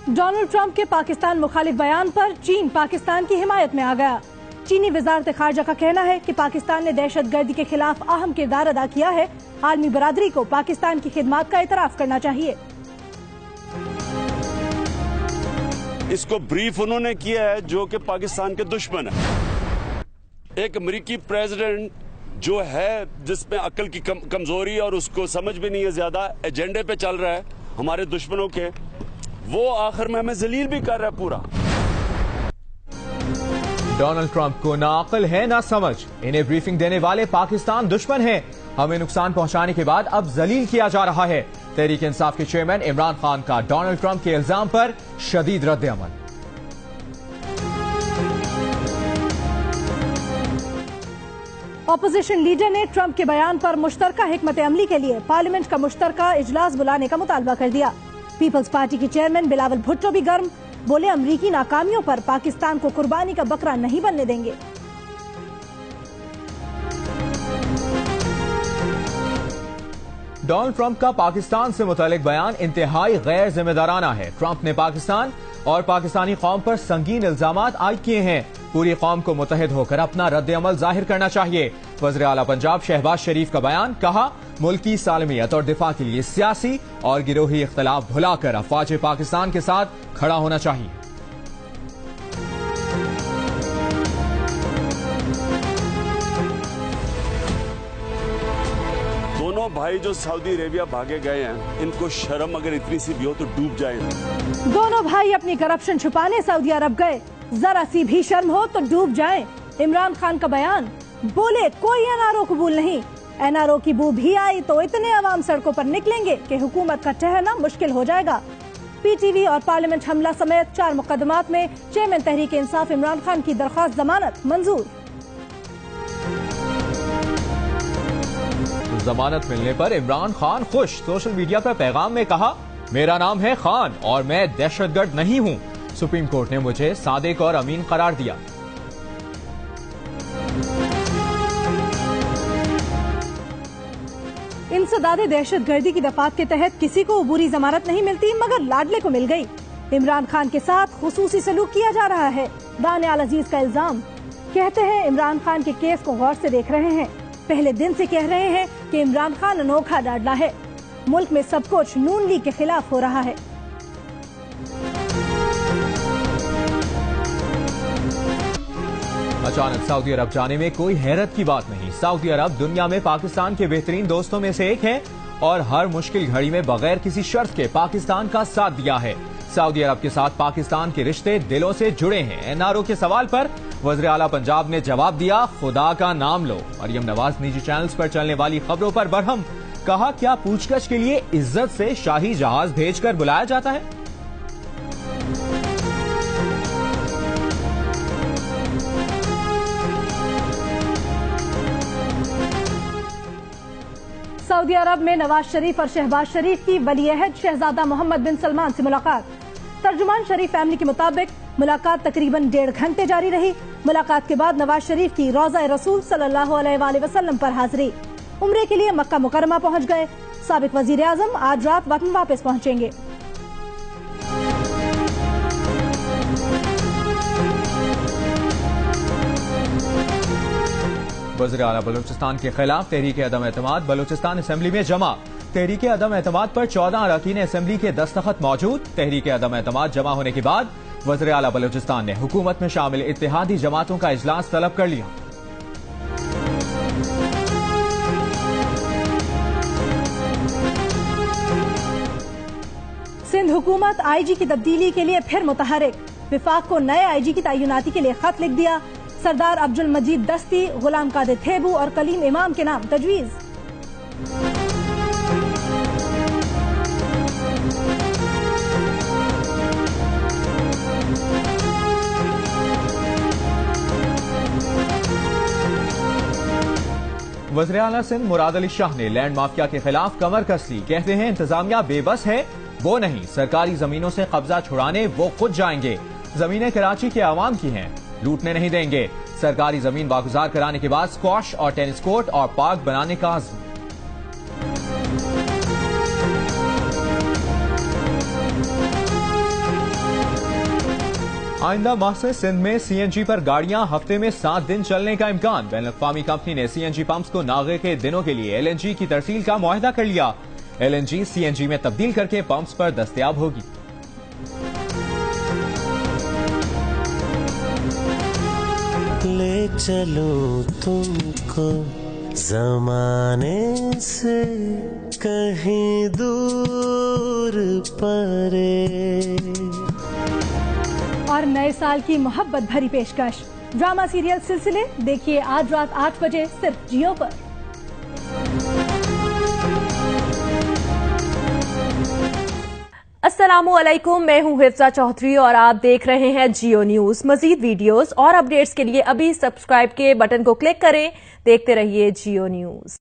Donald Trump के पाकिस्तान मुखालिफ बयान पर चीन पाकिस्तान की हिमायत में आ गया। चीनी वजारत खारजा का कहना है कि पाकिस्तान ने दहशतगर्दी के खिलाफ अहम किरदार अदा किया है। आलमी बरादरी को पाकिस्तान की खिदमत का इतराफ करना चाहिए। इसको ब्रीफ उन्होंने किया है जो कि पाकिस्तान के दुश्मन है। एक अमेरिकी प्रेसिडेंट जो है जिसमें अक्ल की कमजोरी और उसको समझ भी नहीं है, ज्यादा एजेंडे पे चल रहा है हमारे दुश्मनों के, वो आखिर में हमें जलील भी कर रहा है पूरा। डोनाल्ड ट्रंप को ना अक्ल है ना समझ। इन्हें ब्रीफिंग देने वाले पाकिस्तान दुश्मन हैं। हमें नुकसान पहुंचाने के बाद अब जलील किया जा रहा है। तहरीक इंसाफ के चेयरमैन इमरान खान का डोनाल्ड ट्रंप के इल्जाम पर शदीद रद्द-ए-अमल। ऑपोजिशन लीडर ने ट्रंप के बयान पर मुश्तरका हिकमत अमली के लिए पार्लियामेंट का मुश्तरका इजलास बुलाने का मुतालबा कर दिया। पीपल्स पार्टी के चेयरमैन बिलावल भुट्टो भी गर्म, बोले अमरीकी नाकामियों पर पाकिस्तान को कुर्बानी का बकरा नहीं बनने देंगे। डोनाल्ड ट्रंप का पाकिस्तान से मुतालिक बयान इंतहाई गैर जिम्मेदाराना है। ट्रंप ने पाकिस्तान और पाकिस्तानी कौम पर संगीन इल्जामात आयद किए हैं। पूरी कौम को मुत्तहिद होकर अपना रद्द-ए-अमल जाहिर करना चाहिए। वज़ीर आला पंजाब शहबाज शरीफ का बयान, कहा मुल्क की सालमियत और दिफा के लिए सियासी और गिरोही इख्तलाफ भुलाकर अफवाज पाकिस्तान के साथ खड़ा होना चाहिए। दोनों भाई जो सऊदी अरेबिया भागे गए हैं, इनको शर्म अगर इतनी सी भी हो तो डूब जाए। दोनों भाई अपनी करप्शन छुपाने सऊदी अरब गए, जरा सी भी शर्म हो तो डूब जाएं। इमरान खान का बयान, बोले कोई एनआरओ कबूल नहीं, एनआरओ की बू भी आई तो इतने अवाम सड़कों पर निकलेंगे कि हुकूमत का ठहरना मुश्किल हो जाएगा। पीटीवी और पार्लियामेंट हमला समेत 4 मुकदमात में चेयरमैन तहरीक इंसाफ इमरान खान की दरख्वास्त जमानत मंजूर। जमानत मिलने पर इमरान खान खुश। सोशल मीडिया पर पैगाम में कहा, मेरा नाम है खान और मैं दहशतगर्द नहीं हूं। सुप्रीम कोर्ट ने मुझे सादिक और अमीन करार दिया। इंसदादे दहशतगर्दी की दफात के तहत किसी को अबूरी जमानत नहीं मिलती, मगर लाडले को मिल गई। इमरान खान के साथ खुसूसी सलूक किया जा रहा है, दानियाल अजीज का इल्जाम। कहते हैं इमरान खान के केस को गौर से देख रहे हैं, पहले दिन से कह रहे हैं कि इमरान खान अनोखा लाडला है। मुल्क में सब कुछ नून लीग के खिलाफ हो रहा है। अचानक सऊदी अरब जाने में कोई हैरत की बात नहीं। सऊदी अरब दुनिया में पाकिस्तान के बेहतरीन दोस्तों में से एक है और हर मुश्किल घड़ी में बगैर किसी शर्त के पाकिस्तान का साथ दिया है। सऊदी अरब के साथ पाकिस्तान के रिश्ते दिलों से जुड़े हैं। एनआरओ के सवाल पर वज़ीर आला पंजाब ने जवाब दिया, खुदा का नाम लो। मरियम नवाज निजी चैनल्स पर चलने वाली खबरों पर बरहम, कहा क्या पूछताछ के लिए इज्जत से शाही जहाज भेजकर बुलाया जाता है? सऊदी अरब में नवाज शरीफ और शहबाज शरीफ की वली-ए-अहद शहजादा मोहम्मद बिन सलमान से मुलाकात। तर्जुमान शरीफ फैमिली के मुताबिक मुलाकात तकरीबन 1.5 घंटे जारी रही। मुलाकात के बाद नवाज शरीफ की रोज़ा रसूल सल्लल्लाहु अलैहि वसल्लम पर हाजिरी। उम्रे के लिए मक्का मुकरमा पहुंच गए। साबिक वजीर आजम आज रात वतन वापस पहुंचेंगे। वज़ीर आला बलूचिस्तान के खिलाफ तहरीक अदम एतमाद बलूचिस्तान असेंबली में जमा। तहरीक अदम एतमाद पर 14 अरकान असेंबली के दस्तखत मौजूद। तहरीक अदम एतमाद जमा होने के बाद वज़ीर आला बलूचिस्तान ने हुकूमत में शामिल इत्तेहादी जमातों का इजलास तलब कर लिया। सिंध हुकूमत आईजी की तब्दीली के लिए फिर मुतहरिक। विफाक को नए आईजी की तैनाती के लिए खत लिख दिया। सरदार अब्दुल मजीद दस्ती, गुलाम कादिर थेबू और कलीम इमाम के नाम तजवीज। वज़ीर आला सिंध मुराद अली शाह ने लैंड माफिया के खिलाफ कमर कस ली। कहते हैं इंतजामिया बेबस है, वो नहीं, सरकारी जमीनों से कब्जा छुड़ाने वो खुद जाएंगे। जमीनें कराची के आवाम की हैं, लूटने नहीं देंगे। सरकारी जमीन वागुजार कराने के बाद स्क्वॉश और टेनिस कोर्ट और पार्क बनाने का आज़म। आइंदा माह से सिंध में सीएनजी पर गाड़ियां हफ्ते में 7 दिन चलने का इम्कान। बैनुल-अक़वामी कंपनी ने सीएनजी पंप्स को नागे के दिनों के लिए एलएनजी की तरसील का मुआहदा कर लिया। एलएनजी सीएनजी में तब्दील करके पंप्स पर दस्तयाब होगी। ले चलो तुमको ज़माने से कहीं दूर परे। और नए साल की मोहब्बत भरी पेशकश ड्रामा सीरियल सिलसिले देखिए आज रात 8 बजे सिर्फ जियो पर। अस्सलामुअलैकुम, मैं हूं हिफ्जा चौधरी और आप देख रहे हैं जियो न्यूज। मजीद वीडियोस और अपडेट्स के लिए अभी सब्सक्राइब के बटन को क्लिक करें। देखते रहिए जियो न्यूज।